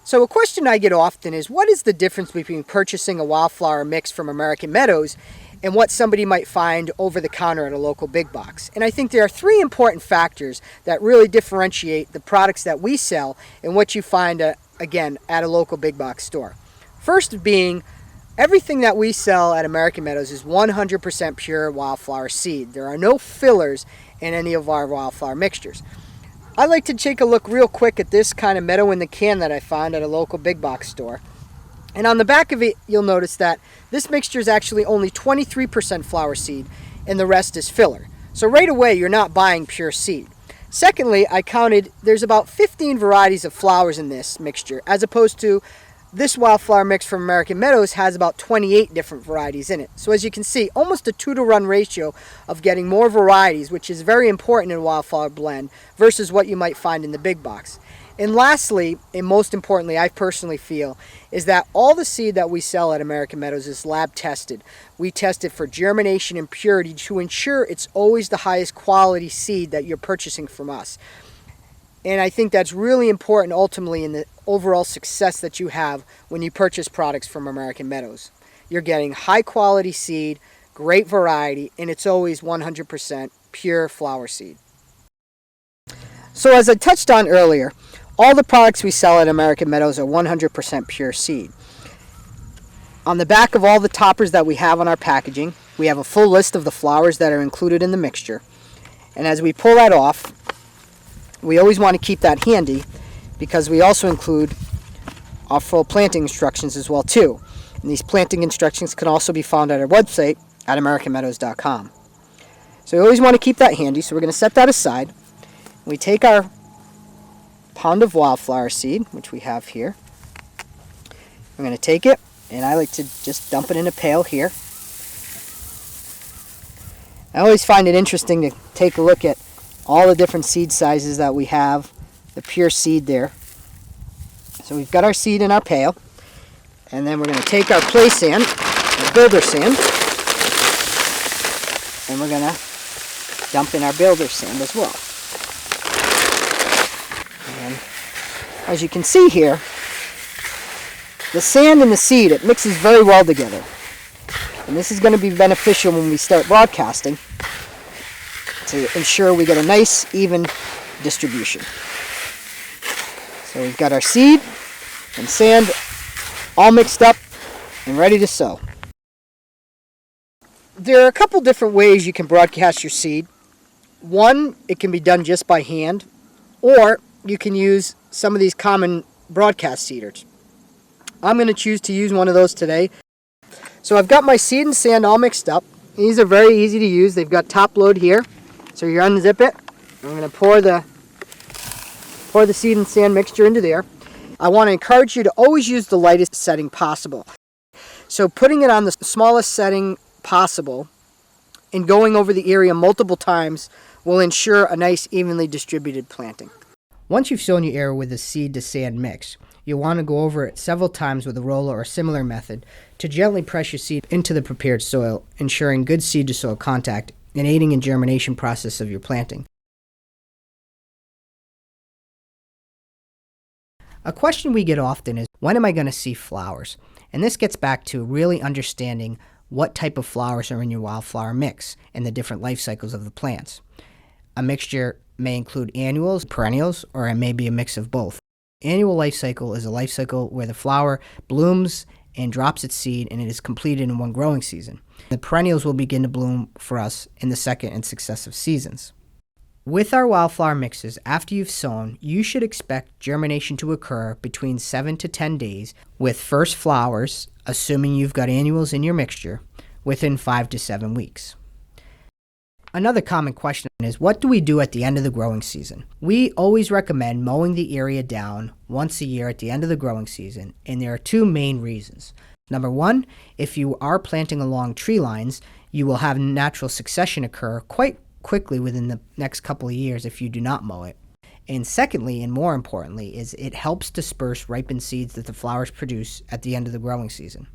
So a question I get often is, what is the difference between purchasing a wildflower mix from American Meadows and what somebody might find over the counter at a local big box? And I think there are three important factors that really differentiate the products that we sell and what you find, again, at a local big box store. First being, everything that we sell at American Meadows is 100% pure wildflower seed. There are no fillers in any of our wildflower mixtures. I'd like to take a look real quick at this kind of meadow in the can that I found at a local big box store. And on the back of it, you'll notice that this mixture is actually only 23% flower seed and the rest is filler. So right away, you're not buying pure seed. Secondly, I counted there's about 15 varieties of flowers in this mixture, as opposed to this wildflower mix from American Meadows has about 28 different varieties in it. So as you can see, almost a 2-to-1 ratio of getting more varieties, which is very important in a wildflower blend versus what you might find in the big box. And lastly, and most importantly, I personally feel, is that all the seed that we sell at American Meadows is lab tested. We test it for germination and purity to ensure it's always the highest quality seed that you're purchasing from us. And I think that's really important ultimately in the overall success that you have when you purchase products from American Meadows. You're getting high quality seed, great variety, and it's always 100% pure flower seed. So as I touched on earlier, all the products we sell at American Meadows are 100% pure seed. On the back of all the toppers that we have on our packaging, we have a full list of the flowers that are included in the mixture. And as we pull that off, we always want to keep that handy because we also include our full planting instructions as well too. And these planting instructions can also be found at our website at americanmeadows.com. So we always want to keep that handy, so we're going to set that aside. We take our pound of wildflower seed, which we have here. We're going to take it, and I like to just dump it in a pail here. I always find it interesting to take a look at all the different seed sizes that we have, the pure seed there. So we've got our seed in our pail, and then we're going to take our play sand, our builder sand, and we're going to dump in our builder sand as well. And as you can see here, the sand and the seed, it mixes very well together. And this is going to be beneficial when we start broadcasting to ensure we get a nice, even distribution. So we've got our seed and sand all mixed up and ready to sow. There are a couple different ways you can broadcast your seed. One, it can be done just by hand, or you can use some of these common broadcast seeders. I'm going to choose to use one of those today. So I've got my seed and sand all mixed up. These are very easy to use. They've got top load here. So you unzip it. I'm going to pour the seed and sand mixture into there. I want to encourage you to always use the lightest setting possible. So putting it on the smallest setting possible and going over the area multiple times will ensure a nice evenly distributed planting. Once you've sown your area with a seed to sand mix, you'll want to go over it several times with a roller or similar method to gently press your seed into the prepared soil, ensuring good seed to soil contact and aiding in germination process of your planting. A question we get often is, when am I going to see flowers? And this gets back to really understanding what type of flowers are in your wildflower mix and the different life cycles of the plants. A mixture may include annuals, perennials, or it may be a mix of both. Annual life cycle is a life cycle where the flower blooms and drops its seed and it is completed in one growing season. The perennials will begin to bloom for us in the second and successive seasons. With our wildflower mixes, after you've sown, you should expect germination to occur between 7 to 10 days, with first flowers, assuming you've got annuals in your mixture, within 5 to 7 weeks. Another common question is, what do we do at the end of the growing season? We always recommend mowing the area down once a year at the end of the growing season, and there are two main reasons. Number one, if you are planting along tree lines, you will have natural succession occur quite quickly within the next couple of years if you do not mow it. And secondly, and more importantly, is it helps disperse ripened seeds that the flowers produce at the end of the growing season.